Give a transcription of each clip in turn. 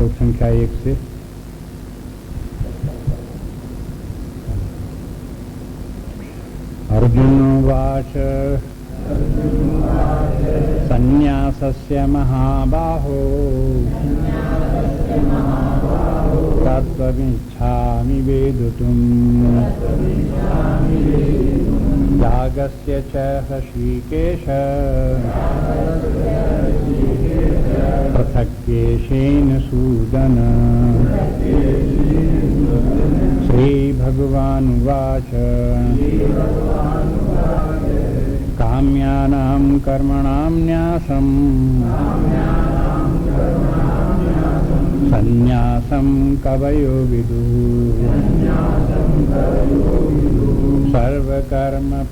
श्लोक संख्या 1 से। अर्जुनोवाच संन्यासस्य महाबाहो तत्त्वमिच्छामि वेदितुम् त्यागस्य च ऋषिकेश पृथक्केशेन सूदन। श्रीभगवानुवाच काम्यानां कर्मणां न्यासं संन्यासं कवयो विदुः सर्वकर्मफलत्यागं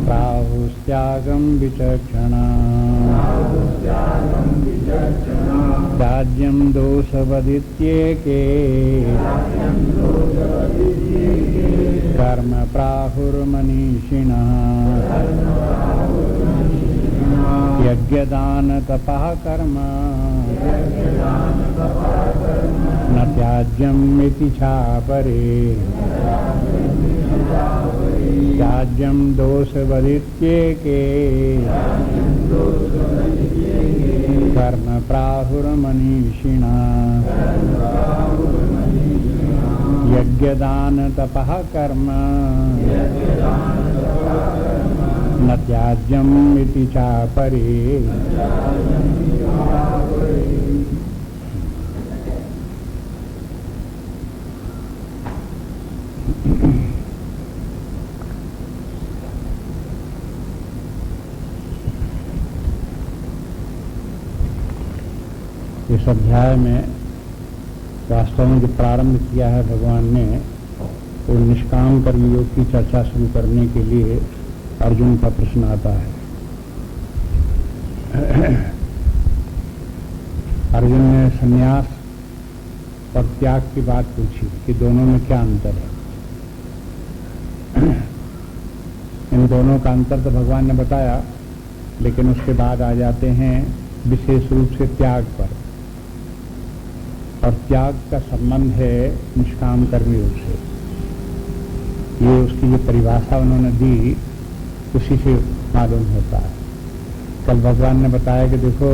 प्राहुस्त्यागं विचक्षणाः। त्याज्यं दोषवदित्येके कर्म प्राहुर्मनीषिणः। यज्ञदानतपः कर्म न त्याज्यम् इति चापरे। त्याज्यं दोषवदित्येके कर्म प्राहुर्मनीषिणः। यज्ञदानतपः कर्म न त्याज्यम् इति चापरे। इस अध्याय में वास्तव में जो प्रारंभ किया है भगवान ने, वो निष्काम कर्मयोग की चर्चा शुरू करने के लिए अर्जुन का प्रश्न आता है। अर्जुन ने संन्यास और त्याग की बात पूछी कि दोनों में क्या अंतर है। इन दोनों का अंतर तो भगवान ने बताया, लेकिन उसके बाद आ जाते हैं विशेष रूप से त्याग पर। और त्याग का संबंध है निष्काम कर्मयोग से। ये उसकी जो परिभाषा उन्होंने दी उसी से मालूम होता है। कल भगवान ने बताया कि देखो,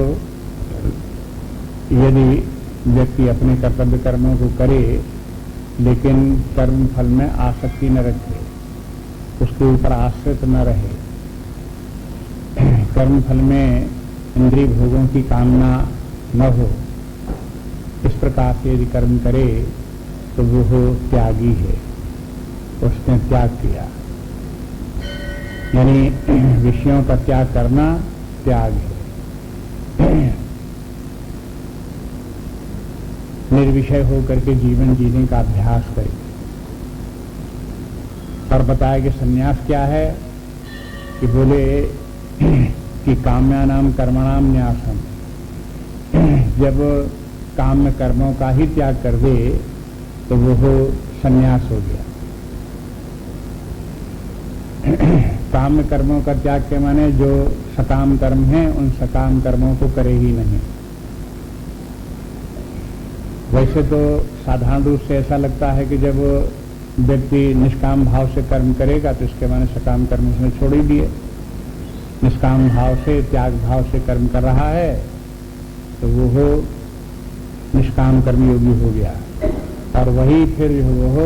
यदि व्यक्ति अपने कर्तव्य कर्मों को करे लेकिन कर्म फल में आसक्ति न रखे, उसके ऊपर आश्रित न रहे, कर्म फल में इंद्रिय भोगों की कामना न हो, इस प्रकार से यदि कर्म करे तो वो त्यागी है, उसने त्याग किया। यानी विषयों का त्याग करना त्याग है। निर्विषय होकर के जीवन जीने का अभ्यास करे। और बताया कि संन्यास क्या है, कि बोले कि काम्यानाम कर्मणाम न्यासम। जब काम्य कर्मों का ही त्याग कर दे तो वो संन्यास हो गया। काम्य कर्मों का त्याग के माने जो सकाम कर्म हैं उन सकाम कर्मों को करे ही नहीं। वैसे तो साधारण रूप से ऐसा लगता है कि जब व्यक्ति निष्काम भाव से कर्म करेगा तो इसके माने सकाम कर्म उसने छोड़ ही दिए। निष्काम भाव से, त्याग भाव से कर्म कर रहा है तो वो निष्काम कर्मयोगी हो गया। और वही फिर वो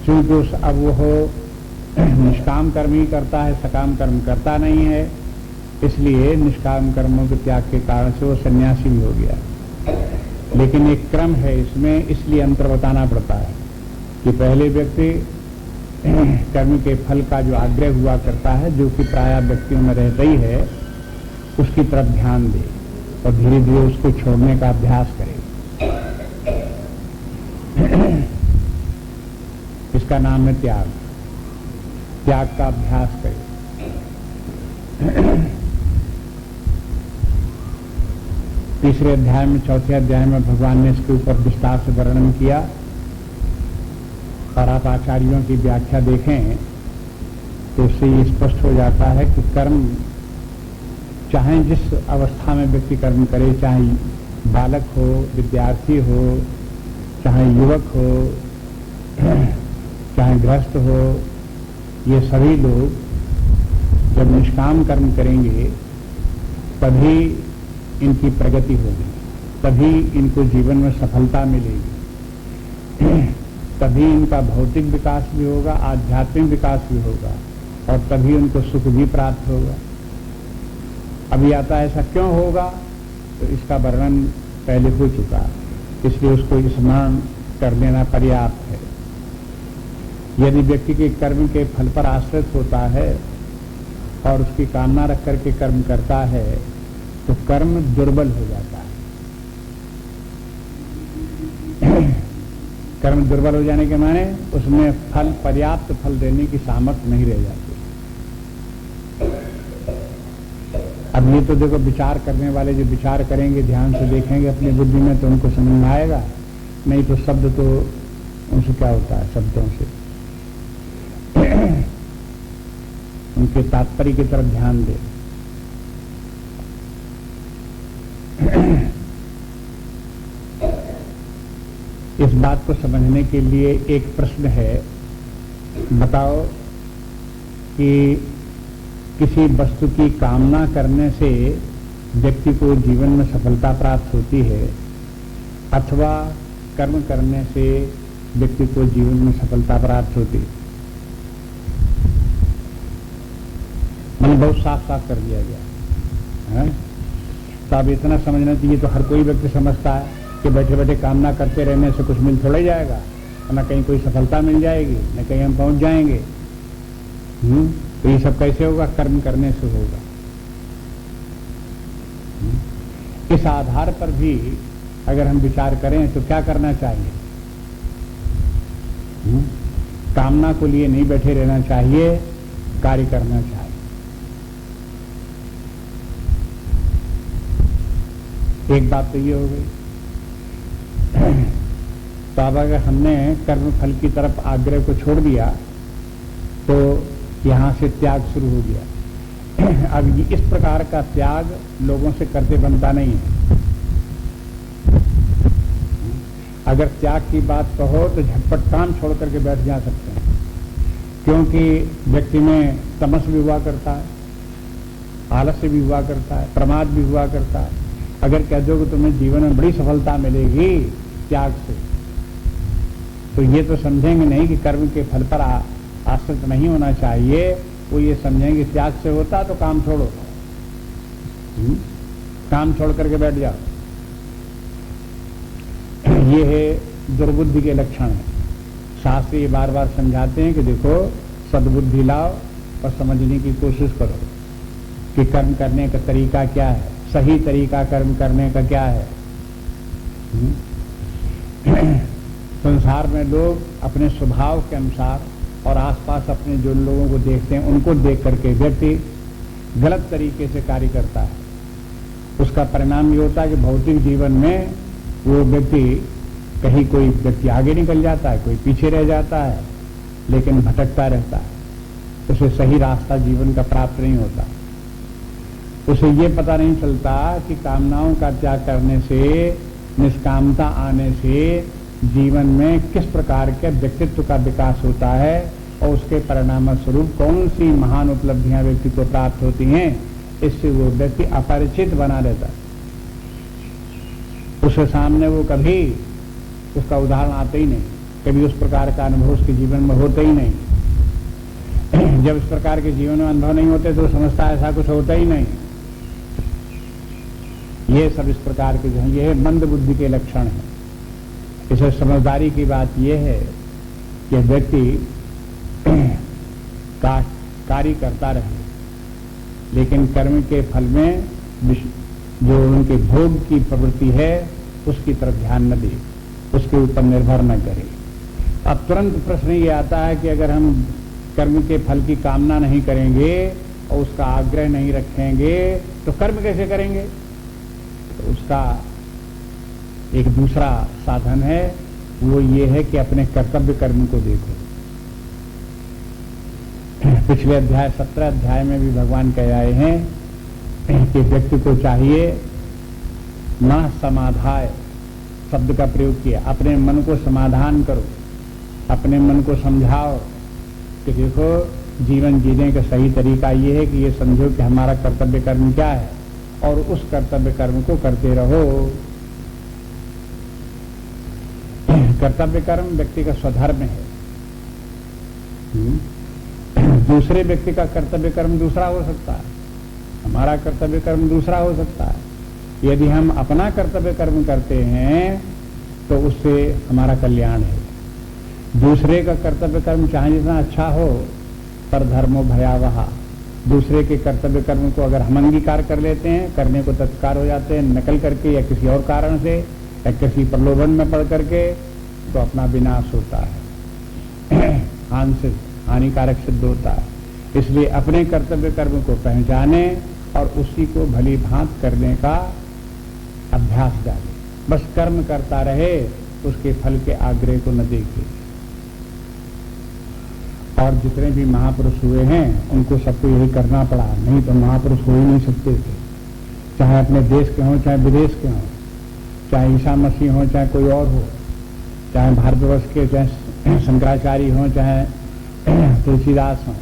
चूंकि अब वो निष्काम कर्म ही करता है, सकाम कर्म करता नहीं है, इसलिए निष्काम कर्मों के त्याग के कारण से वो सन्यासी भी हो गया। लेकिन एक क्रम है इसमें, इसलिए अंतर बताना पड़ता है कि पहले व्यक्ति कर्म के फल का जो आग्रह हुआ करता है, जो कि प्रायः व्यक्तियों में रहता ही है, उसकी तरफ ध्यान दे और धीरे धीरे उसको छोड़ने का अभ्यास करे। इसका नाम है त्याग। त्याग का अभ्यास करे। तीसरे अध्याय में, चौथे अध्याय में भगवान ने इसके ऊपर विस्तार से वर्णन किया। और आप आचार्यों की व्याख्या देखें तो उससे ये स्पष्ट हो जाता है कि कर्म चाहे जिस अवस्था में व्यक्ति कर्म करे, चाहे बालक हो, विद्यार्थी हो, चाहे युवक हो, चाहे गृहस्थ हो, ये सभी लोग जब निष्काम कर्म करेंगे तभी इनकी प्रगति होगी, तभी इनको जीवन में सफलता मिलेगी, तभी इनका भौतिक विकास भी होगा, आध्यात्मिक विकास भी होगा और तभी उनको सुख भी प्राप्त होगा। अभी आता है ऐसा क्यों होगा, तो इसका वर्णन पहले हो चुका, इसलिए उसको स्मरण कर लेना पर्याप्त है। यदि व्यक्ति के कर्म के फल पर आश्रित होता है और उसकी कामना रख करके कर्म करता है तो कर्म दुर्बल हो जाता है। कर्म दुर्बल हो जाने के माने उसमें फल, पर्याप्त फल देने की सामर्थ्य नहीं रह जाती। अब ये तो देखो, विचार करने वाले जो विचार करेंगे, ध्यान से देखेंगे अपनी बुद्धि में, तो उनको समझ में आएगा। नहीं तो शब्द तो उनसे क्या होता है, शब्दों से उनके तात्पर्य की तरफ ध्यान दे। इस बात को समझने के लिए एक प्रश्न है, बताओ कि किसी वस्तु की कामना करने से व्यक्ति को जीवन में सफलता प्राप्त होती है अथवा कर्म करने से व्यक्ति को जीवन में सफलता प्राप्त होती है? मैंने बहुत साफ साफ कर दिया गया है। तो अब इतना समझना चाहिए, तो हर कोई व्यक्ति समझता है कि बैठे बैठे कामना करते रहने से कुछ मिल थोड़ा ही जाएगा, न कहीं कोई सफलता मिल जाएगी, न कहीं हम पहुंच जाएंगे। तो ये सब कैसे होगा? कर्म करने से होगा। इस आधार पर भी अगर हम विचार करें तो क्या करना चाहिए? कामना को लिए नहीं बैठे रहना चाहिए, कार्य करना चाहिए। एक बात तो ये हो गई। तो अब अगर हमने कर्म फल की तरफ आग्रह को छोड़ दिया तो यहां से त्याग शुरू हो गया। अब इस प्रकार का त्याग लोगों से करते बनता नहीं है। अगर त्याग की बात कहो तो झटपट काम छोड़ करके बैठ जा सकते हैं, क्योंकि व्यक्ति में तमस भी हुआ करता है, आलस्य भी हुआ करता है, प्रमाद भी हुआ करता है। अगर कह दो कि तुम्हें जीवन में बड़ी सफलता मिलेगी त्याग से, तो ये तो समझेंगे नहीं कि कर्म के फल पर आश्रित नहीं होना चाहिए। वो ये समझेंगे त्याग से होता तो काम छोड़ो, काम छोड़ करके बैठ जाओ। ये है दुर्बुद्धि के लक्षण है। शास्त्र ये बार बार समझाते हैं कि देखो, सद्बुद्धि लाओ और समझने की कोशिश करो कि कर्म करने का तरीका क्या है, सही तरीका कर्म करने का क्या है। संसार में लोग अपने स्वभाव के अनुसार और आसपास अपने जो लोगों को देखते हैं उनको देख करके व्यक्ति गलत तरीके से कार्य करता है। उसका परिणाम ये होता है कि भौतिक जीवन में वो व्यक्ति, कहीं कोई व्यक्ति आगे निकल जाता है, कोई पीछे रह जाता है, लेकिन भटकता रहता है। उसे सही रास्ता जीवन का प्राप्त नहीं होता। उसे ये पता नहीं चलता कि कामनाओं का त्याग करने से, निष्कामता आने से जीवन में किस प्रकार के व्यक्तित्व का विकास होता है और उसके परिणाम स्वरूप कौन सी महान उपलब्धियां व्यक्ति को प्राप्त होती हैं। इससे वो व्यक्ति अपरिचित बना रहता है। उसके सामने वो कभी उसका उदाहरण आते ही नहीं, कभी उस प्रकार का अनुभव उसके जीवन में होता ही नहीं। जब इस प्रकार के जीवन में अनुभव नहीं होते तो समझता है ऐसा कुछ होता ही नहीं। ये सब इस प्रकार के जो है, ये मंद बुद्धि के लक्षण है। इसे समझदारी की बात यह है कि व्यक्ति का कार्य करता रहे, लेकिन कर्म के फल में जो उनके भोग की प्रवृत्ति है उसकी तरफ ध्यान न दे, उसके ऊपर निर्भर न करे। अब तुरंत प्रश्न ये आता है कि अगर हम कर्म के फल की कामना नहीं करेंगे और उसका आग्रह नहीं रखेंगे तो कर्म कैसे करेंगे? तो उसका एक दूसरा साधन है, वो ये है कि अपने कर्तव्य कर्म को देखो। पिछले अध्याय 17 अध्याय में भी भगवान कह आए हैं कि व्यक्ति को चाहिए न समाधाय शब्द का प्रयोग किया, अपने मन को समाधान करो, अपने मन को समझाओ कि देखो जीवन जीने का सही तरीका ये है कि ये समझो कि हमारा कर्तव्य कर्म क्या है और उस कर्तव्य कर्म को करते रहो। कर्तव्य कर्म व्यक्ति का स्वधर्म है। दूसरे व्यक्ति का कर्तव्य कर्म दूसरा हो सकता है, हमारा कर्तव्य कर्म दूसरा हो सकता है। यदि हम अपना कर्तव्य कर्म करते हैं तो उससे हमारा कल्याण है। दूसरे का कर्तव्य कर्म चाहे जितना अच्छा हो पर धर्मो भयावह, दूसरे के कर्तव्य कर्म को अगर हम अंगीकार कर लेते हैं, करने को तत्कार हो जाते हैं, नकल करके या किसी और कारण से या किसी प्रलोभन में पड़ करके, तो अपना विनाश होता है, हानिकारक सिद्ध होता है। इसलिए अपने कर्तव्य कर्म को पहचाने और उसी को भली भांत करने का अभ्यास डाले। बस कर्म करता रहे, उसके फल के आग्रह को न देखे। और जितने भी महापुरुष हुए हैं उनको सबको यही करना पड़ा, नहीं तो महापुरुष हो ही नहीं सकते थे। चाहे अपने देश के हों चाहे विदेश के हों, चाहे ईसा मसीह हो चाहे कोई और हो, चाहे भारतवर्ष के चाहे शंकराचार्य हों चाहे तुलसीदास हों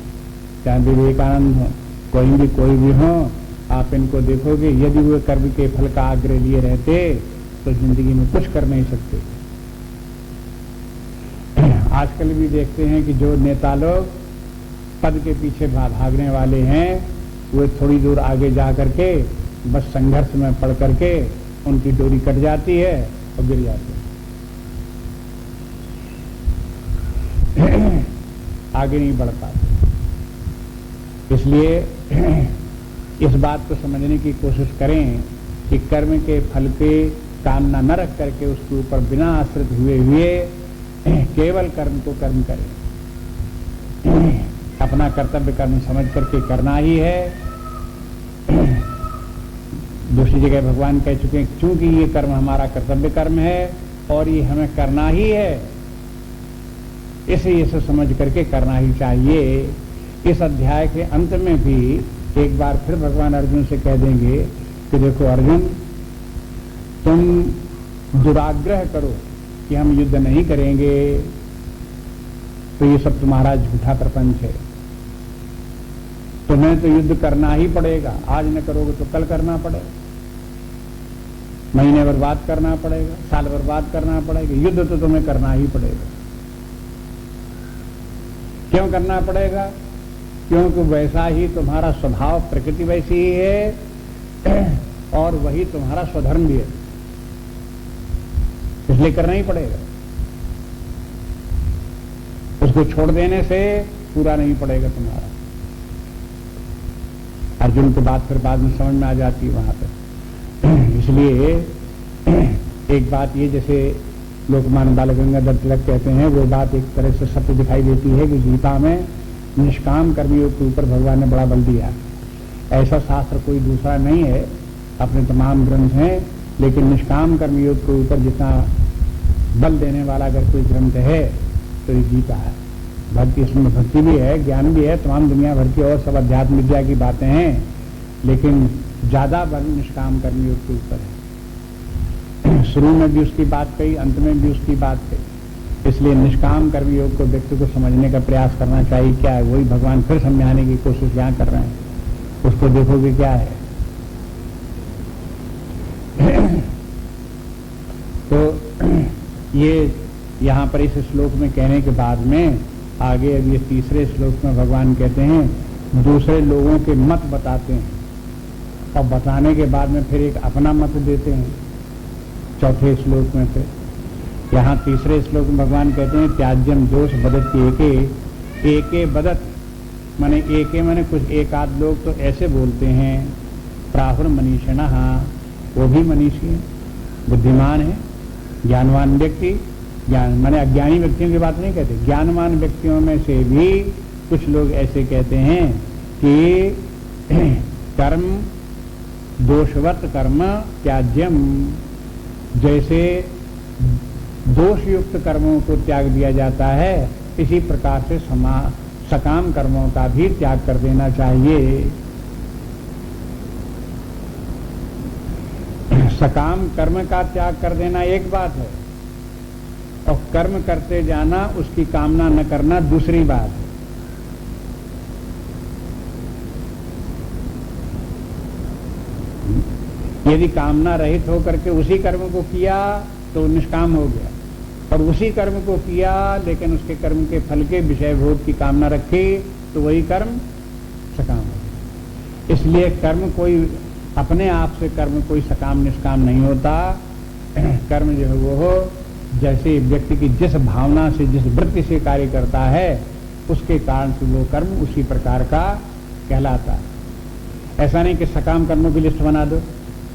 चाहे विवेकानंद हों, कोई भी हो, आप इनको देखोगे यदि वो कर्म के फल का आग्रह लिए रहते तो जिंदगी में कुछ कर नहीं सकते। आजकल भी देखते हैं कि जो नेता लोग पद के पीछे भागने वाले हैं वो थोड़ी दूर आगे जा करके बस संघर्ष में पड़ करके उनकी डोरी कट जाती है और गिर जाते हैं, आगे नहीं बढ़ पाते। इसलिए इस बात को समझने की कोशिश करें कि कर्म के फल के कामना न रख करके उसके ऊपर बिना आश्रित हुए केवल कर्म को कर्म करें। अपना कर्तव्य कर्म समझ करके करना ही है। दूसरी जगह भगवान कह चुके हैं क्योंकि ये कर्म हमारा कर्तव्य कर्म है और ये हमें करना ही है, इसलिए इसे समझ करके करना ही चाहिए। इस अध्याय के अंत में भी एक बार फिर भगवान अर्जुन से कह देंगे कि देखो अर्जुन, तुम दुराग्रह करो कि हम युद्ध नहीं करेंगे तो ये सब तुम्हारा झूठा प्रपंच है। तुम्हें तो युद्ध करना ही पड़ेगा, आज न करोगे तो कल करना पड़ेगा, महीने बर्बाद करना पड़ेगा, साल बर्बाद करना पड़ेगा, युद्ध तो तुम्हें करना ही पड़ेगा। क्यों करना पड़ेगा? क्योंकि वैसा ही तुम्हारा स्वभाव, प्रकृति वैसी ही है और वही तुम्हारा स्वधर्म भी है, इसलिए करना ही पड़ेगा। उसको छोड़ देने से पूरा नहीं पड़ेगा तुम्हारा। अर्जुन की बात फिर बाद में समझ में आ जाती है वहां पर। इसलिए एक बात ये, जैसे लोकमान्य बाल गंगाधर तिलक कहते हैं, वो बात एक तरह से सत्य दिखाई देती है कि गीता में निष्काम कर्मियों के ऊपर भगवान ने बड़ा बल दिया। ऐसा शास्त्र कोई दूसरा नहीं है, अपने तमाम ग्रंथ हैं, लेकिन निष्काम कर्मयोग के ऊपर जितना बल देने वाला अगर कोई ग्रंथ है तो ये गीता है। भक्ति, इसमें भक्ति भी है, ज्ञान भी है, तमाम दुनिया भर की और सब अध्यात्म विद्या की बातें हैं, लेकिन ज्यादा बल निष्काम कर्मयोग के ऊपर है। शुरू में भी उसकी बात कही, अंत में भी उसकी बात कही। इसलिए निष्काम कर्मयोग को व्यक्ति को समझने का प्रयास करना चाहिए। क्या है? वही भगवान फिर समझाने की कोशिश यहाँ कर रहे हैं, उसको देखोगे क्या है। तो ये यहाँ पर इस श्लोक में कहने के बाद में आगे अब ये तीसरे श्लोक में भगवान कहते हैं दूसरे लोगों के मत बताते हैं और बताने के बाद में फिर एक अपना मत देते हैं चौथे श्लोक में। फिर यहाँ तीसरे श्लोक में भगवान कहते हैं त्याज्यम दोष बदत एके बदत, माने एके माने कुछ एक आध लोग तो ऐसे बोलते हैं, प्राहुर मनीषिण, वो भी मनीषी है, बुद्धिमान है, ज्ञानवान व्यक्ति, ज्ञान माने अज्ञानी व्यक्तियों की बात नहीं कहते, ज्ञानवान व्यक्तियों में से भी कुछ लोग ऐसे कहते हैं कि कर्म दोषवत कर्म त्याज्यम, जैसे दोषयुक्त कर्मों को त्याग दिया जाता है इसी प्रकार से सकाम कर्मों का भी त्याग कर देना चाहिए। सकाम कर्म का त्याग कर देना एक बात है, और कर्म करते जाना, उसकी कामना न करना दूसरी बात है। यदि कामना रहित होकर के उसी कर्म को किया तो निष्काम हो गया, और उसी कर्म को किया लेकिन उसके कर्म के फल के विषय भोग की कामना रखी तो वही कर्म सकाम हो गया। इसलिए कर्म कोई अपने आप से कर्म कोई सकाम निष्काम नहीं होता। कर्म जो है वो हो, जैसे व्यक्ति की जिस भावना से जिस वृत्ति से कार्य करता है उसके कारण से वो कर्म उसी प्रकार का कहलाता है। ऐसा नहीं कि सकाम कर्मों की लिस्ट बना दो,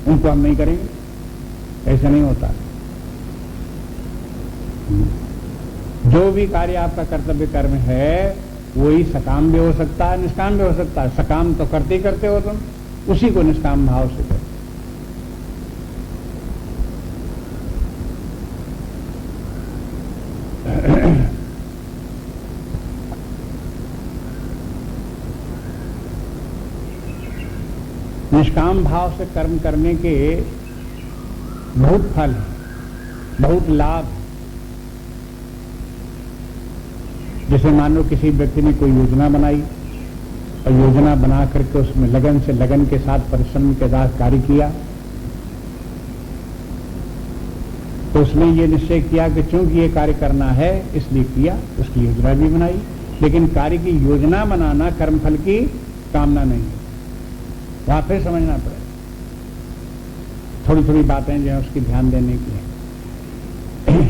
उनको हम नहीं करेंगे, ऐसा नहीं होता। जो भी कार्य आपका कर्तव्य कर्म है वही सकाम भी हो सकता है, निष्काम भी हो सकता है। सकाम तो करते ही करते हो तुम, उसी को निष्काम भाव से करो। निष्काम भाव से कर्म करने के बहुत फल हैं, बहुत लाभ। जैसे मान लो किसी व्यक्ति ने कोई योजना बनाई और योजना बना करके उसमें लगन के साथ परिश्रम के साथ कार्य किया, तो उसने ये निश्चय किया कि चूंकि ये कार्य करना है इसलिए किया, उसकी योजना भी बनाई। लेकिन कार्य की योजना बनाना कर्मफल की कामना नहीं है। वहां फिर समझना पड़ेगा, थोड़ी थोड़ी बातें जो है उसकी ध्यान देने की है।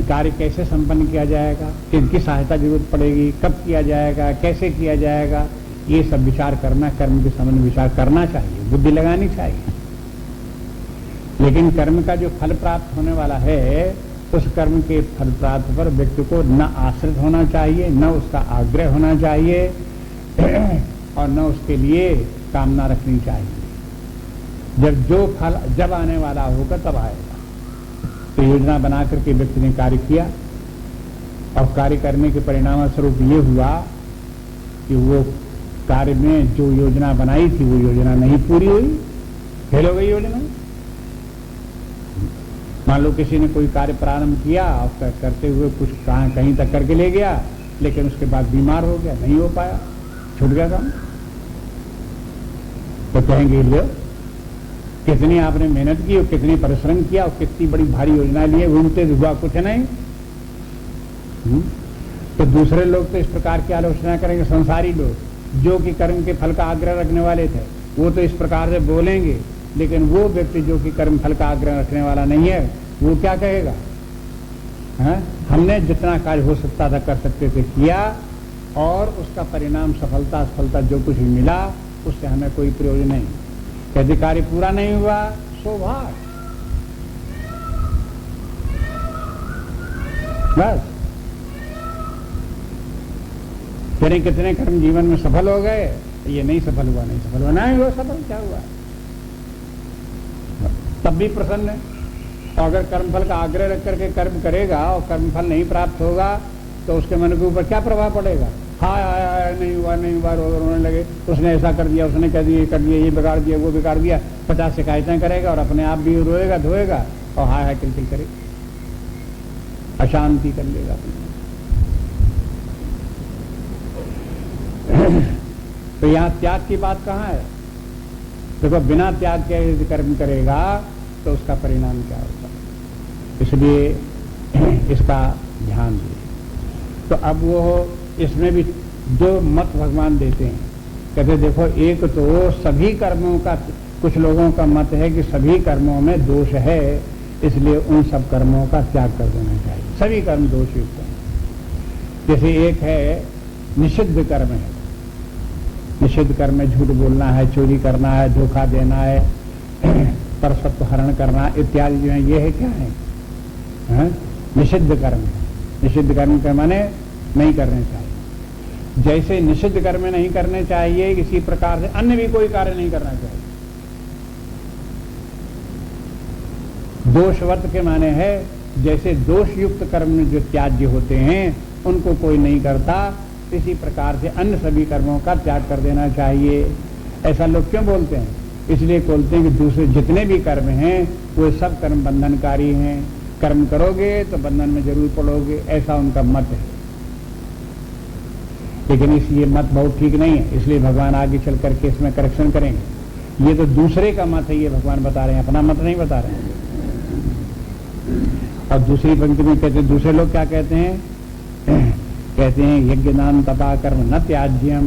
कार्य कैसे संपन्न किया जाएगा, किनकी सहायता जरूरत पड़ेगी, कब किया जाएगा, कैसे किया जाएगा, ये सब विचार करना, कर्म के संबंध में विचार करना चाहिए, बुद्धि लगानी चाहिए। लेकिन कर्म का जो फल प्राप्त होने वाला है उस कर्म के फल प्राप्त पर व्यक्ति को न आश्रित होना चाहिए, न उसका आग्रह होना चाहिए और न उसके लिए कामना रखनी चाहिए। जब आने वाला होगा तब आएगा। तो योजना बना करके व्यक्ति ने कार्य किया और कार्य करने के परिणाम स्वरूप ये हुआ कि वो कार्य में जो योजना बनाई थी वो योजना नहीं पूरी हुई, फेल हो गई योजना। मान लो किसी ने कोई कार्य प्रारंभ किया और करते हुए कुछ कहीं तक करके ले गया, लेकिन उसके बाद बीमार हो गया, नहीं हो पाया, छूट गया काम। तो कहेंगे लो कितनी आपने मेहनत की और कितनी परिश्रम किया और कितनी बड़ी भारी योजना ली है, घूमते हुआ कुछ नहीं। तो दूसरे लोग तो इस प्रकार की आलोचना करेंगे, संसारी लोग जो कि कर्म के फल का आग्रह रखने वाले थे वो तो इस प्रकार से बोलेंगे, लेकिन वो व्यक्ति जो कि कर्म फल का आग्रह रखने वाला नहीं है वो क्या कहेगा? हमने जितना कार्य हो सकता था कर सकते थे किया और उसका परिणाम सफलता जो कुछ भी मिला उससे हमें कोई प्रयोजन नहीं। यदि कार्य पूरा नहीं हुआ सौभाग्य, बस। तेरे कितने कर्म जीवन में सफल हो गए, ये नहीं सफल हुआ, नहीं हुआ सफल, क्या हुआ? तब भी प्रसन्न है। और अगर कर्मफल का आग्रह रख करके कर्म करेगा और कर्मफल नहीं प्राप्त होगा तो उसके मन के ऊपर क्या प्रभाव पड़ेगा? हाय नहीं हुआ रोने लगे, उसने ऐसा कर दिया, उसने कर दिया, ये बिगाड़ दिया, वो बिगाड़ दिया, 50 शिकायतें करेगा और अपने आप भी रोएगा धोएगा और हाय किलकिल करेगा, अशांति कर लेगा। तो यहाँ त्याग की बात कहाँ है? देखो, बिना त्याग के यदि कर्म करेगा तो उसका परिणाम क्या होगा, इसलिए इसका ध्यान दिए। तो अब वो इसमें भी दो मत भगवान देते हैं। कहते देखो, एक तो सभी कर्मों का, कुछ लोगों का मत है कि सभी कर्मों में दोष है, इसलिए उन सब कर्मों का त्याग कर देना चाहिए, सभी कर्म दोष युक्त हैं। जैसे एक है निषिद्ध कर्म है, निषिद्ध कर्म में झूठ बोलना है, चोरी करना है, धोखा देना है, परसत्व हरण करना इत्यादि जो है, ये है क्या है? निषिद्ध कर्म है। निषिद्ध कर्म के माने नहीं करने चाहिए। जैसे निषिद्ध कर्म नहीं करने चाहिए, इसी प्रकार से अन्य भी कोई कार्य नहीं करना चाहिए। दोषवर्त के माने है जैसे दोषयुक्त कर्म जो त्याज्य होते हैं उनको कोई नहीं करता, इसी प्रकार से अन्य सभी कर्मों का त्याग कर देना चाहिए। ऐसा लोग क्यों बोलते हैं? इसलिए बोलते हैं कि दूसरे जितने भी कर्म हैं वो सब कर्म बंधनकारी हैं, कर्म करोगे तो बंधन में जरूर पड़ोगे, ऐसा उनका मत है। लेकिन ये मत बहुत ठीक नहीं है, इसलिए भगवान आगे चल करके इसमें करेक्शन करेंगे। ये तो दूसरे का मत है, ये भगवान बता रहे हैं, अपना मत नहीं बता रहे हैं। और दूसरी पंक्ति में कहते हैं, दूसरे लोग क्या कहते हैं, कहते हैं यज्ञ दान तपा कर्म न त्याज्यम।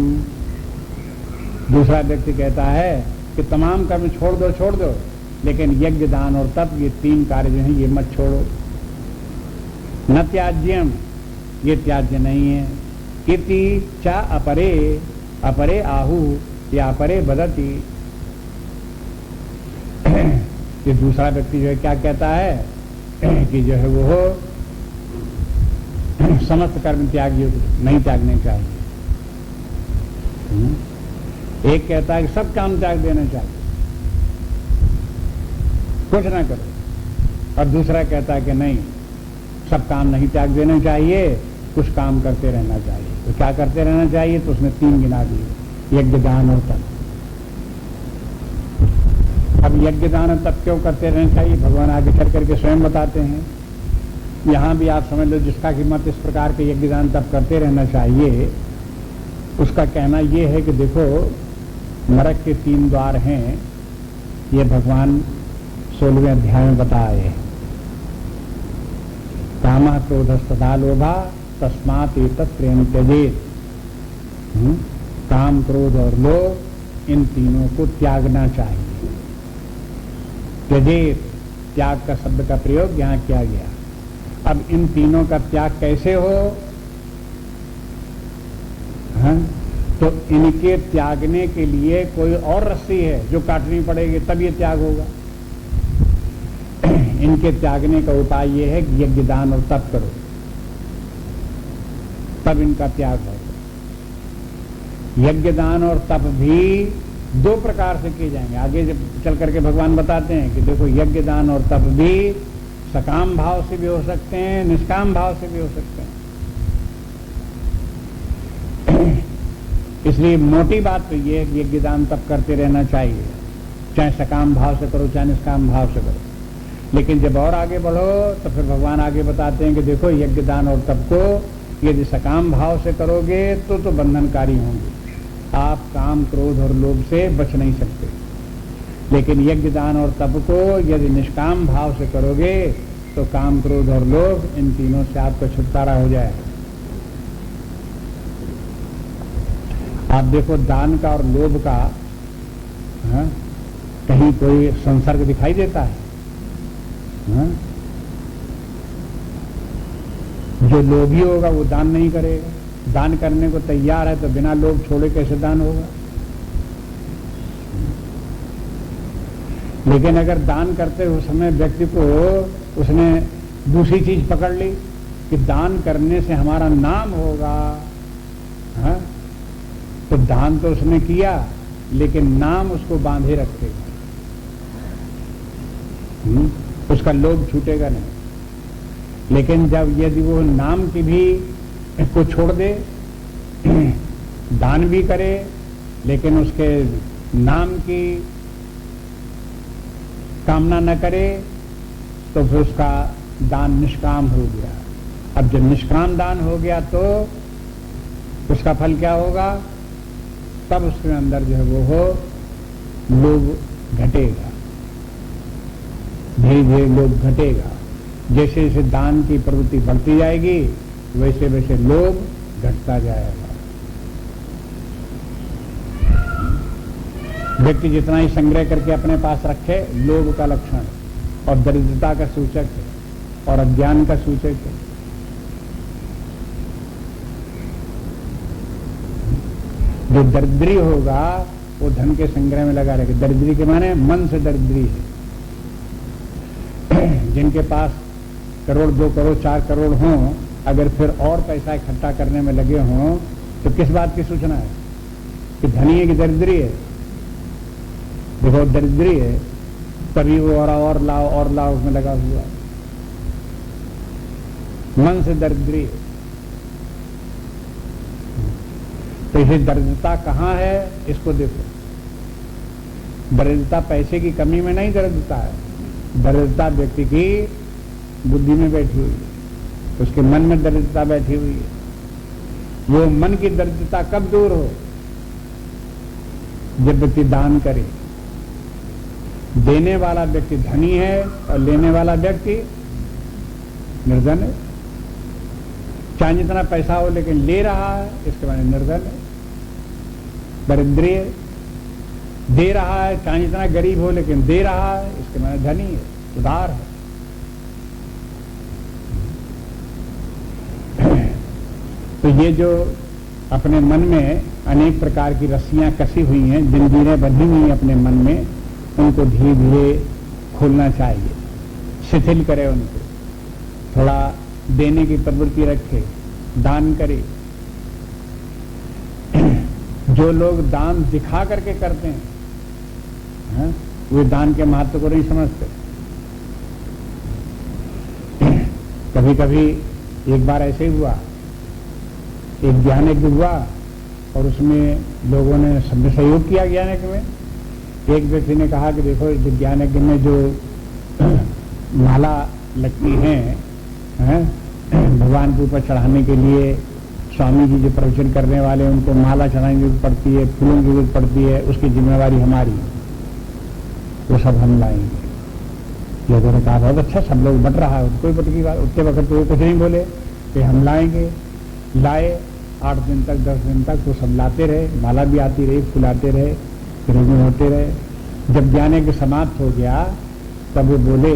दूसरा व्यक्ति कहता है कि तमाम कर्म छोड़ दो, लेकिन यज्ञ दान और तप ये तीन कार्य जो हैं ये मत छोड़ो। न त्याज्यम, ये त्याज्य नहीं है। इति चा अपरे, अपरे आहु या अपरे बदति। ये दूसरा व्यक्ति जो है क्या कहता है कि जो है वो समस्त कर्म त्याग नहीं त्यागने चाहिए। एक कहता है कि सब काम त्याग देना चाहिए, कुछ ना करो। और दूसरा कहता है कि नहीं, सब काम नहीं त्याग देना चाहिए, कुछ काम करते रहना चाहिए। तो क्या करते रहना चाहिए, तो उसने तीन गिना दिए, यज्ञ दान और तप। अब यज्ञ दान और तप क्यों करते रहना चाहिए, भगवान आगे चल करके स्वयं बताते हैं। यहां भी आप समझ लो, जिसका कि मत इस प्रकार के यज्ञ दान तप करते रहना चाहिए, उसका कहना यह है कि देखो नरक के 3 द्वार हैं, ये भगवान 16वें अध्याय में बताए। कामः क्रोधस्तथा लोभा तस्मात् एतत् त्रयं त्यजेत्। काम, क्रोध और लोभ, इन तीनों को त्यागना चाहिए। त्यजेत, त्याग का शब्द का प्रयोग यहां किया गया। अब इन तीनों का त्याग कैसे हो, तो इनके त्यागने के लिए कोई और रस्सी है जो काटनी पड़ेगी, तब ये त्याग होगा। इनके त्यागने का उपाय ये है कि यज्ञ दान और तप करो, तब इनका त्याग होगा। यज्ञ दान और तप भी 2 प्रकार से किए जाएंगे। आगे जब चल करके भगवान बताते हैं कि देखो यज्ञ दान और तप भी सकाम भाव से भी हो सकते हैं, निष्काम भाव से भी हो सकते हैं। इसलिए मोटी बात तो ये है कि यज्ञ दान तप करते रहना चाहिए, चाहे सकाम भाव से करो चाहे निष्काम भाव से करो। लेकिन जब और आगे बढ़ो तो फिर भगवान आगे बताते हैं कि देखो यज्ञ दान और तप को यदि सकाम भाव से करोगे तो बंधनकारी होंगे, आप काम, क्रोध और लोभ से बच नहीं सकते। लेकिन यज्ञ दान और तप को यदि निष्काम भाव से करोगे तो काम, क्रोध और लोभ, इन तीनों से आपका छुटकारा हो जाएगा। आप देखो दान का और लोभ का कहीं कोई संसर्ग दिखाई देता है? जो लोभी होगा वो दान नहीं करेगा, दान करने को तैयार है तो बिना लोभ छोड़े कैसे दान होगा। लेकिन अगर दान करते हुए समय व्यक्ति को उसने दूसरी चीज पकड़ ली कि दान करने से हमारा नाम होगा, तो दान तो उसने किया लेकिन नाम उसको बांधे रखेगा, उसका लोभ छूटेगा नहीं। लेकिन जब यदि वो नाम की भी को छोड़ दे, दान भी करे लेकिन उसके नाम की कामना न करे, तो फिर उसका दान निष्काम हो गया। अब जब निष्काम दान हो गया तो उसका फल क्या होगा, तब उसके अंदर जो है वो हो लोभ घटेगा, धीरे धीरे लोभ घटेगा। जैसे जैसे दान की प्रवृत्ति बढ़ती जाएगी वैसे वैसे लोभ घटता जाएगा। व्यक्ति जितना ही संग्रह करके अपने पास रखे, लोभ का लक्षण और दरिद्रता का सूचक है और अज्ञान का सूचक है। जो दरिद्री होगा वो धन के संग्रह में लगा रहेगा। दरिद्री के माने मन से दरिद्री है। जिनके पास करोड़, 2 करोड़, 4 करोड़ हों, अगर फिर और पैसा इकट्ठा करने में लगे हों तो किस बात की सूचना है कि धनी है कि दरिद्री है? देखो दरिद्री है तभी वो और लाओ उसमें लगा हुआ, मन से दरिद्री है। तो इसे दरिद्रता कहां है इसको देखो। दरिद्रता पैसे की कमी में नहीं दरिद्रता है, दरिद्रता व्यक्ति की बुद्धि में बैठी हुई है, उसके मन में दरिद्रता बैठी हुई है। वो मन की दरिद्रता कब दूर हो? जब व्यक्ति दान करे। देने वाला व्यक्ति धनी है और लेने वाला व्यक्ति निर्धन है। चाहे जितना पैसा हो लेकिन ले रहा है, इसके माने निर्धन है, दरिद्री है। दे रहा है, चाहे जितना गरीब हो लेकिन दे रहा है, इसके माने धनी है, उदार है। तो ये जो अपने मन में अनेक प्रकार की रस्सियां कसी हुई हैं, जंजीरें बंधी हुई हैं अपने मन में, उनको धीरे धीरे खोलना चाहिए, शिथिल करे उनको, थोड़ा देने की प्रवृत्ति रखे, दान करे। जो लोग दान दिखा करके करते हैं, वे दान के महत्व को नहीं समझते। कभी कभी एक बार ऐसे ही हुआ, एक ज्ञान यज्ञ हुआ और उसमें लोगों ने सबने सहयोग किया ज्ञान यज्ञ में। एक व्यक्ति ने कहा कि देखो ज्ञान यज्ञ में जो माला लगती हैं, भगवान के ऊपर चढ़ाने के लिए स्वामी जी जो प्रवचन करने वाले उनको माला चढ़ाने की जरूरत पड़ती है, फूलों की जरूरत पड़ती है, उसकी जिम्मेवारी हमारी, वो सब हम लाएंगे। लोगों ने कहा बहुत अच्छा, सब लोग बट रहा है, कोई बट की बात। उतने वक्त तो वो कुछ नहीं बोले कि हम लाएंगे। लाए 8 दिन तक 10 दिन तक वो सब लाते रहे, माला भी आती रही, फुलाते रहे, फिर होते रहे। जब ज्ञान यज्ञ समाप्त हो गया तब वो बोले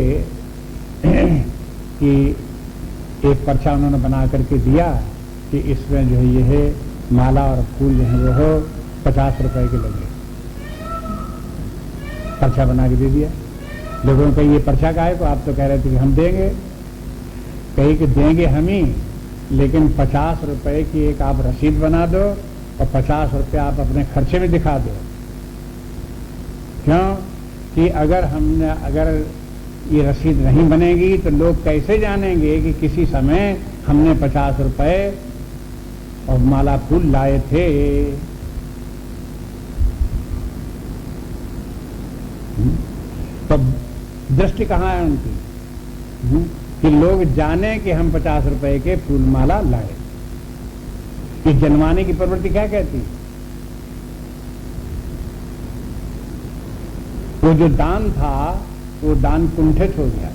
कि एक पर्चा उन्होंने बना करके दिया कि इसमें जो है ये है माला और फूल जो है वो हो 50 रुपए के लगे। पर्चा बना के दे दिया। लोगों को ये पर्चा का है तो आप तो कह रहे थे कि हम देंगे, कही कि देंगे हम ही, लेकिन 50 रुपए की एक आप रसीद बना दो और 50 रुपए आप अपने खर्चे में दिखा दो। क्यों कि अगर ये रसीद नहीं बनेगी तो लोग कैसे जानेंगे कि किसी समय हमने 50 रुपए और माला फूल लाए थे। तो दृष्टि कहाँ है उनकी कि लोग जाने कि हम 50 रुपए के फूल माला लाए। ये जनवाने की प्रवृत्ति क्या कहती? वो जो दान था वो दान कुंठित हो गया।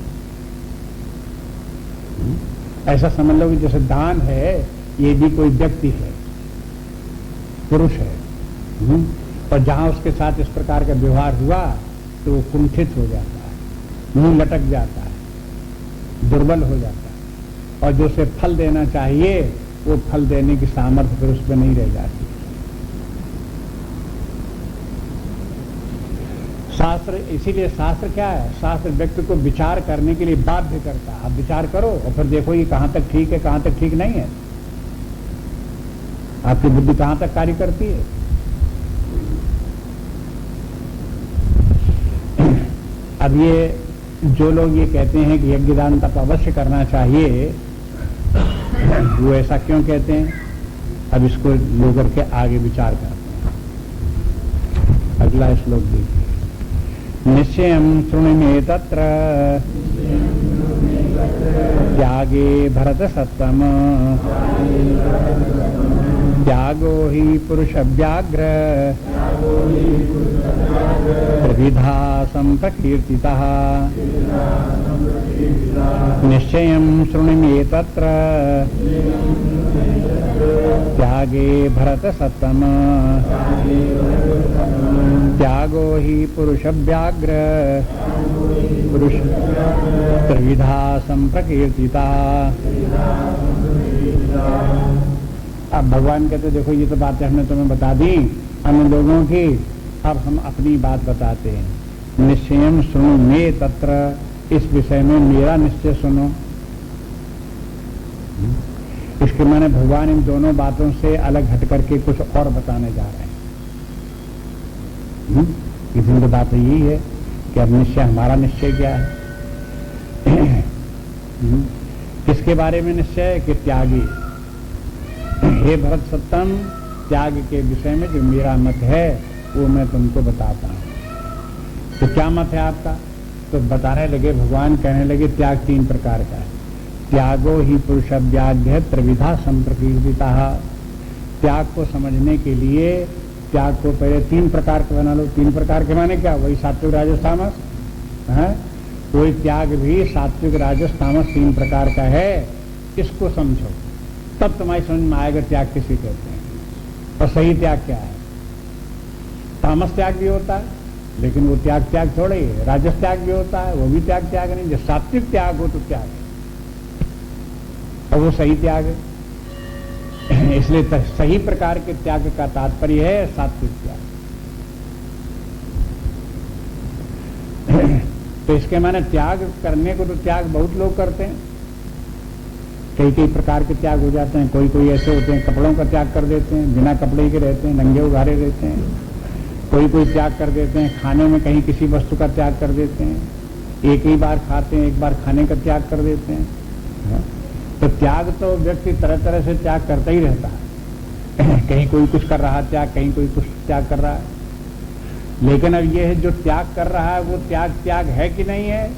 ऐसा समझ लो कि जैसे दान है ये भी कोई व्यक्ति है, पुरुष है, और जहां उसके साथ इस प्रकार का व्यवहार हुआ तो वो कुंठित हो जाता है, मुंह लटक जाता है, दुर्बल हो जाता है, और जो उसे फल देना चाहिए वो फल देने की सामर्थ्य फिर उसमें नहीं रह जाती। शास्त्र, इसीलिए शास्त्र क्या है? शास्त्र व्यक्ति को विचार करने के लिए बाध्य करता है। आप विचार करो और फिर देखो ये कहां तक ठीक है, कहां तक ठीक नहीं है। आपकी बुद्धि कहां तक कार्य करती है। अब ये जो लोग ये कहते हैं कि यज्ञदान तप अवश्य करना चाहिए, वो ऐसा क्यों कहते हैं? अब इसको लेकर के आगे विचार करते हैं। अगला श्लोक देखिए। निश्चयं शृणुमे तत्र त्यागे भरत सत्तम त्यागो हि पुरुष व्याघ्र त्रिविधा संप्रकीर्तितः निश्चयं शृणुमे तत्र त्यागे भरत सत्तम त्यागो हि पुरुष व्याघ्र पुरुष त्रिविधा संप्रकीर्तिता। अब भगवान कहते देखो ये तो बातें हमने तुम्हें बता दी अन्य लोगों की, अब हम अपनी बात बताते हैं। निश्चयं सुनो मे तत्र, इस विषय में मेरा निश्चय सुनो। इसके माने भगवान इन दोनों बातों से अलग हट करके कुछ और बताने जा रहे हैं। इसमें तो बात यही है कि अब निश्चय, हमारा निश्चय क्या है? किसके बारे में निश्चय? कि त्यागी। हे भरत सत्तम, त्याग के विषय में जो मेरा मत है वो मैं तुमको बताता हूं। तो क्या मत है आपका? तो बताने लगे, भगवान कहने लगे त्याग 3 प्रकार का है। त्यागो ही पुरुषव्याघ्य त्रिविधा संप्रकीर्तिता। त्याग को समझने के लिए त्याग को पहले 3 प्रकार के बना लो। 3 प्रकार के माने क्या? वही सात्विक राजस तामस है। कोई त्याग भी सात्विक राजस तामस 3 प्रकार का है। इसको समझो तब तुम्हारी समझ में आएगा त्याग किसे कहते हैं और सही त्याग क्या है। तामस त्याग भी होता है लेकिन वो त्याग थोड़े ही है। राजस त्याग भी होता है, वो भी त्याग नहीं। जब सात्विक त्याग हो तो त्याग है और वो सही त्याग है। इसलिए सही प्रकार के त्याग का तात्पर्य है सात्विक त्याग। तो इसके माने त्याग करने को तो त्याग बहुत लोग करते हैं, कई प्रकार के त्याग हो जाते हैं। कोई ऐसे होते हैं कपड़ों का त्याग कर देते हैं, बिना कपड़े के रहते हैं, नंगे उघारे रहते हैं। कोई त्याग कर देते हैं, खाने में कहीं किसी वस्तु का त्याग कर देते हैं, एक ही बार खाते हैं, एक बार खाने का त्याग कर देते हैं। तो त्याग तो व्यक्ति तरह तरह से त्याग करता ही रहता है। कहीं कोई कुछ कर रहा है त्याग, कहीं कोई कुछ त्याग कर रहा है। लेकिन अब यह है जो त्याग कर रहा है वो त्याग है कि नहीं है,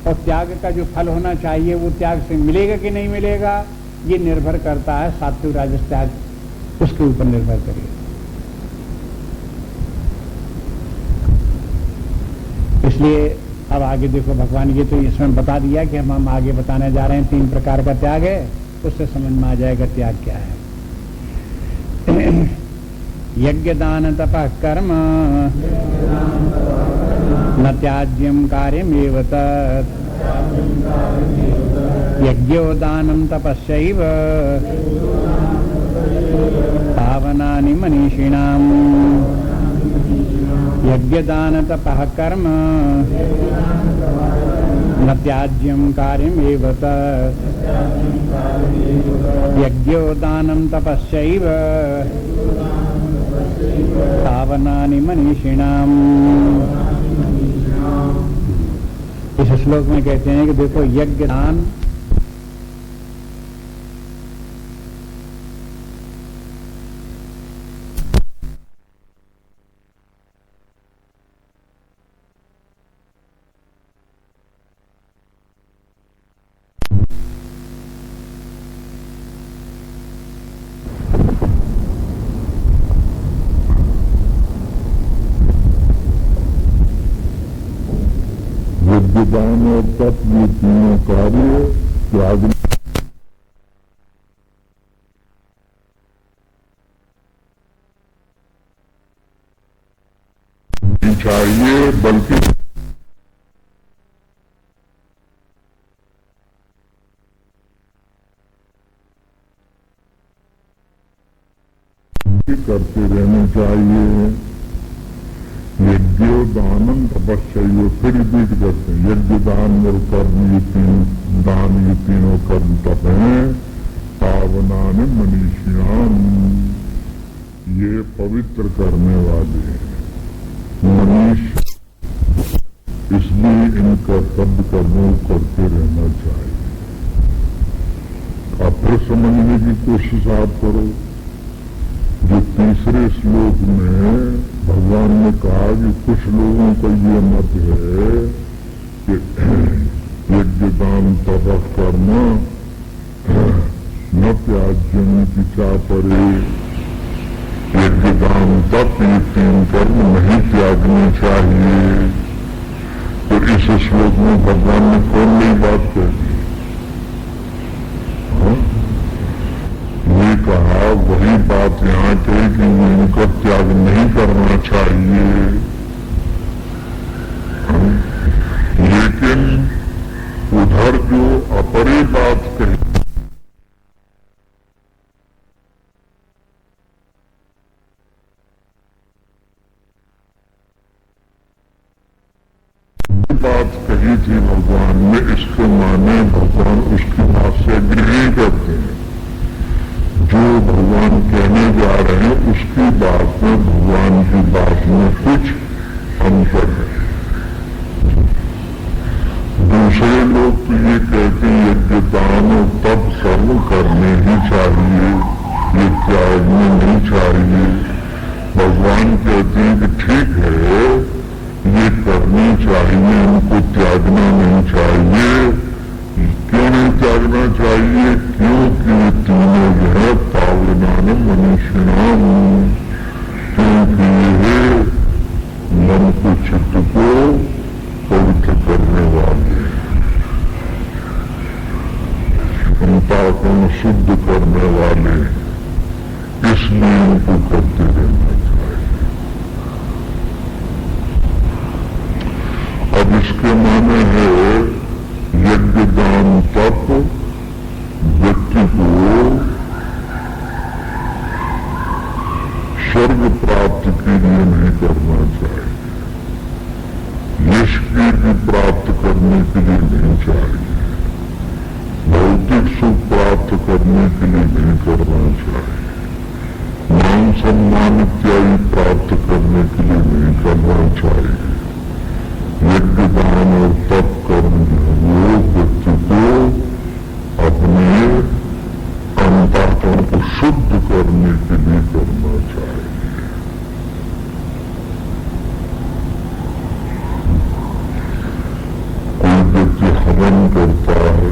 और त्याग का जो फल होना चाहिए वो त्याग से मिलेगा कि नहीं मिलेगा, ये निर्भर करता है सात्विक राजस त्याग, उसके ऊपर निर्भर करेगा। इसलिए अब आगे देखो, भगवान ये तो इसमें बता दिया कि हम आगे बताने जा रहे हैं 3 प्रकार का त्याग है, उससे समझ में आ जाएगा त्याग क्या है। यज्ञ दान तपः कर्म न त्याज्यम कार्यमेव तत्। यज्ञो दानं तपस्यैव पावनानि मनीषिणाम्। यज्ञ दान तपः कर्म न त्याज्यम कार्यमेव तत्। यज्ञो दानं तपस्यैव पावनानि मनीषिणाम्। इस श्लोक में कहते हैं कि देखो यज्ञ दान दान और तप, ये तीनों कार्य त्याग नहीं चाहिए, बल्कि करते रहना चाहिए। यज्ञो दानम तपस्या, फिर रिपीट करते हैं। यज्ञ दान और कर्म, ये तीनों कर्म तप हैं। पावनानि मनीषिणाम, ये पवित्र करने वाले हैं मनीष, इसलिए इनका सब कर्मों करते रहना चाहिए। अब फिर समझने की कोशिश आप करो। जो तीसरे श्लोक में भगवान ने कहा कि कुछ लोगों का ये मत है कि यज्ञ दान तपः कर्म न त्याज्यम पिता परे। यज्ञ दान तप, ये 3 कर्म नहीं त्यागने चाहिए। तो इस श्लोक में भगवान ने कौन नई बात कह दी? ये कहा वही बात यहाँ कही कि इनका त्याग नहीं करना चाहिए। लेकिन उधर जो अपरी बात कही, बात कही थी भगवान ने, इसके माने भगवान उसकी बात से एग्री नहीं करते हैं। जो भगवान कहने जा रहे हैं उसकी बात में भगवान की बात में कुछ अंतर है। दूसरे लोग तो ये कहते हैं यज्ञ दान और लगना चाहिए, क्योंकि ये तीनों जो है पावनान मनुष्यनाम, क्योंकि ये मन को चित्त को पवित्र करने वाले, अंतःकरण शुद्ध करने वाले, इसलिए उनको करते रहना चाहिए। अब इसके माने है यज्ञ दान तप व्यक्ति को स्वर्ग प्राप्ति के लिए नहीं करना चाहिए, यश कीर्ति प्राप्त करने के लिए नहीं चाहिए, भौतिक सुख प्राप्त करने के लिए नहीं करना चाहिए, मान सम्मान इत्यादि प्राप्त करने के लिए नहीं करना चाहिए। यज्ञ दान और तप कर्म वो व्यक्ति को अपने अंतःकरण को शुद्ध करने के लिए करना चाहिए। कोई व्यक्ति हवन करता है,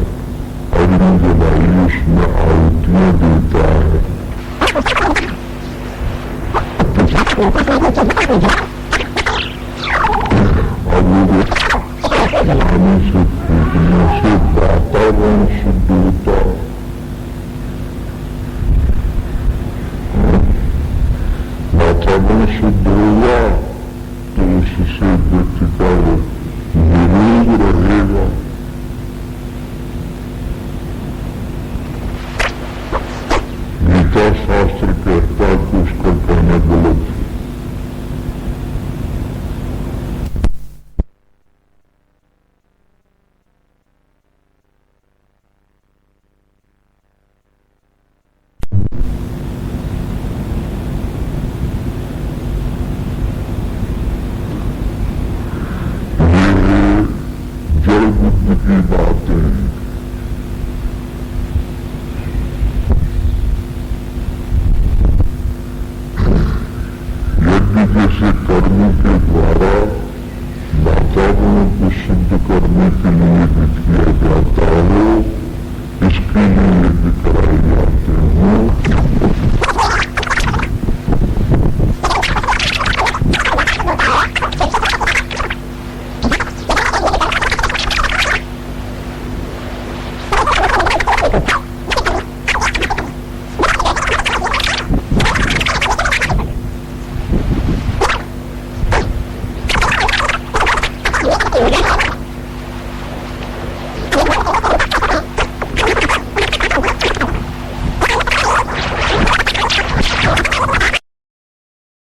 अग्नि जलाई, उसमें आहुतियां देता है, अब वो जलाने से फूकने से वातावरण शुद्ध होता, वातावरण शुद्ध होगा तो उससे व्यक्ति का निरोग रहेगा। गीता शास्त्र कहता है कि उसका कहना गलत है। जड़ बुद्धि की बातें यज्ञ जैसे कर्म के द्वारा वातावरण को शुद्ध करने के लिए यज्ञ किया जाता हो, इसके लिए यज्ञ कराए जाते हैं। Yeah.